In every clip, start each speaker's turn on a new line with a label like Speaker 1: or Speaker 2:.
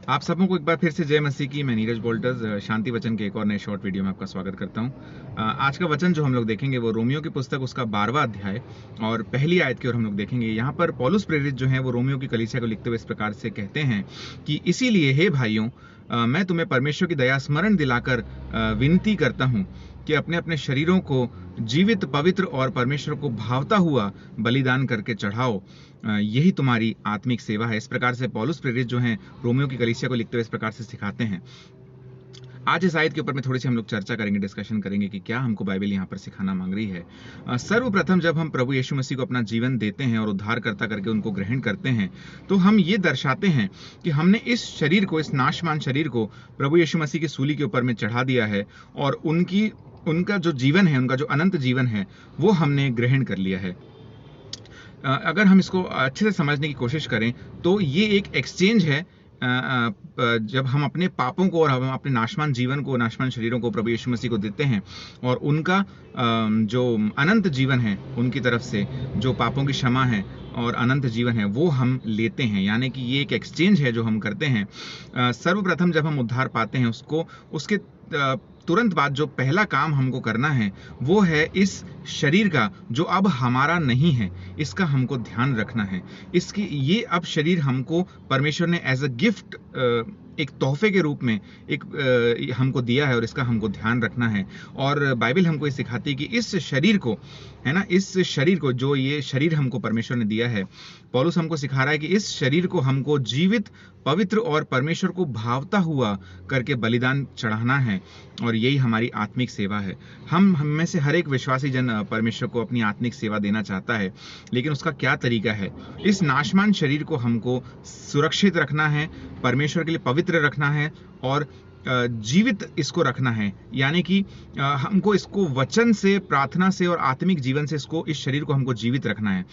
Speaker 1: आप सबों को एक बार फिर से जय मसीह की। मैं नीरज बोल्टर्स शांति वचन के एक और नए शॉर्ट वीडियो में आपका स्वागत करता हूं। आज का वचन जो हम लोग देखेंगे वो रोमियो की पुस्तक उसका 12वां अध्याय और पहली आयत की ओर हम लोग देखेंगे। यहाँ पर पौलुस प्रेरित जो है वो रोमियो की कलीसिया को लिखते हुए इस प्रकार से कहते हैं कि इसीलिए हे भाइयों, मैं तुम्हें परमेश्वर की दया स्मरण दिलाकर विनती करता हूँ कि अपने अपने शरीरों को जीवित, पवित्र और परमेश्वर को भावता हुआ बलिदान करके चढ़ाओ, यही तुम्हारी आत्मिक सेवा है। इस प्रकार से पौलुस प्रेरित जो हैं रोमियो की कलीसिया को लिखते हुए इस प्रकार से सिखाते हैं। आज इस आयत के ऊपर में थोड़ी सी हम लोग चर्चा करेंगे, डिस्कशन करेंगे कि क्या हमको बाइबल यहाँ पर सिखाना मांग रही है। सर्वप्रथम जब हम प्रभु यीशु मसीह को अपना जीवन देते हैं और उद्धारकर्ता करके उनको ग्रहण करते हैं, तो हम ये दर्शाते हैं कि हमने इस शरीर को, इस नाशवान शरीर को प्रभु यीशु मसीह की सूली के ऊपर में चढ़ा दिया है और उनका जो जीवन है, उनका जो अनंत जीवन है, वो हमने ग्रहण कर लिया है। अगर हम इसको अच्छे से समझने की कोशिश करें तो ये एक एक्सचेंज है। जब हम अपने पापों को और हम अपने नाशवान जीवन को, नाशवान शरीरों को प्रभु यीशु मसीह को देते हैं और उनका जो अनंत जीवन है, उनकी तरफ से जो पापों की क्षमा है और अनंत जीवन है, वो हम लेते हैं। यानी कि ये एक एक्सचेंज है जो हम करते हैं। सर्वप्रथम जब हम उद्धार पाते हैं, उसके तुरंत बाद जो पहला काम हमको करना है वो है इस शरीर का, जो अब हमारा नहीं है, इसका हमको ध्यान रखना है। ये अब शरीर हमको परमेश्वर ने एज अ गिफ्ट, एक तोहफे के रूप में हमको दिया है और इसका हमको ध्यान रखना है। और बाइबल हमको ये सिखाती है कि इस शरीर को, है ना, इस शरीर को, जो ये शरीर हमको परमेश्वर ने दिया है, पौलुस हमको सिखा रहा है कि इस शरीर को हमको जीवित, पवित्र और परमेश्वर को भावता हुआ करके बलिदान चढ़ाना है और यही हमारी आत्मिक सेवा है। हम में से हर एक विश्वासी जन परमेश्वर को अपनी आत्मिक सेवा देना चाहता है, लेकिन उसका क्या तरीका है? इस नाशवान शरीर को हमको सुरक्षित रखना है, परमेश्वर के लिए पवित्र रखना है और जीवित इसको रखना है। यानी कि हमको इसको वचन से, प्रार्थना से और आत्मिक जीवन से इस शरीर को हमको जीवित रखना है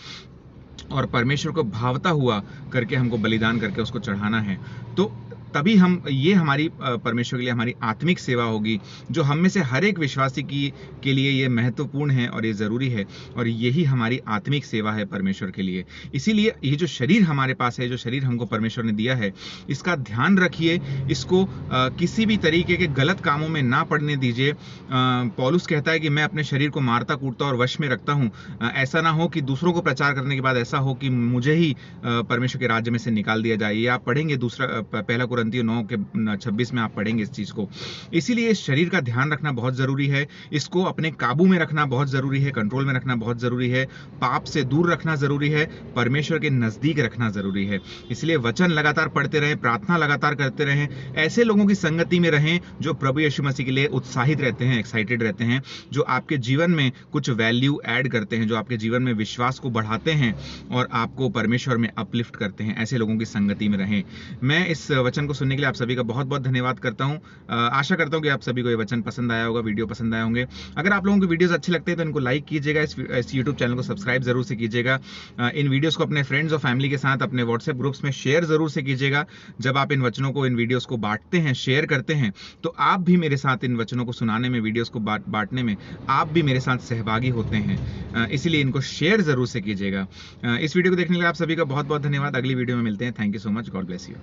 Speaker 1: और परमेश्वर को भावता हुआ करके हमको बलिदान करके उसको चढ़ाना है। तो तभी ये हमारी परमेश्वर के लिए हमारी आत्मिक सेवा होगी, जो हम में से हर एक विश्वासी के लिए ये महत्वपूर्ण है और ये ज़रूरी है और यही हमारी आत्मिक सेवा है परमेश्वर के लिए। इसीलिए ये जो शरीर हमारे पास है, जो शरीर हमको परमेश्वर ने दिया है, इसका ध्यान रखिए, इसको किसी भी तरीके के गलत कामों में ना पड़ने दीजिए। पौलुस कहता है कि मैं अपने शरीर को मारता, कूटता और वश में रखता हूँ। ऐसा ना हो कि दूसरों को प्रचार करने के बाद ऐसा हो कि मुझे ही परमेश्वर के राज्य में से निकाल दिया जाए। ये आप पढ़ेंगे पहला कुरिन्थियों 9:26 में आप पढ़ेंगे इस चीज को। इसीलिए इस शरीर का ध्यान रखना बहुत जरूरी है, इसको अपने काबू में रखना बहुत जरूरी है, कंट्रोल में रखना बहुत जरूरी है, पाप से दूर रखना जरूरी है, परमेश्वर के नजदीक रखना जरूरी है। इसलिए वचन लगातार पढ़ते रहें, प्रार्थना लगातार करते रहें, ऐसे लोगों की संगति में रहें जो प्रभु यीशु मसीह के लिए उत्साहित रहते हैं, एक्साइटेड रहते हैं, जो आपके जीवन में कुछ वैल्यू ऐड करते हैं, जो आपके जीवन में विश्वास को बढ़ाते हैं और आपको परमेश्वर में अपलिफ्ट करते हैं। ऐसे लोगों की संगति में रहें। मैं इस वचन को सुनने के लिए आप सभी का बहुत बहुत धन्यवाद करता हूं। आशा करता हूं कि आप सभी को ये वचन पसंद आया होगा, वीडियो पसंद आए होंगे। अगर आप लोगों को वीडियोस अच्छे लगते हैं तो इनको लाइक कीजिएगा, इस यूट्यूब चैनल को सब्सक्राइब जरूर से कीजिएगा। इन वीडियोस को अपने फ्रेंड्स और फैमिली के साथ अपने व्हाट्सएप ग्रुप्स में शेयर जरूर से कीजिएगा। जब आप इन वचनों को, इन वीडियोस को बांटते हैं, शेयर करते हैं, तो आप भी मेरे साथ इन वचनों को सुनाने में, वीडियोस को बांटने में आप भी मेरे साथ सहभागी होते हैं। इसलिए इनको शेयर जरूर से कीजिएगा। इस वीडियो को देखने के लिए आप सभी का बहुत बहुत धन्यवाद। अगली वीडियो में मिलते हैं। Thank you so much. God bless you.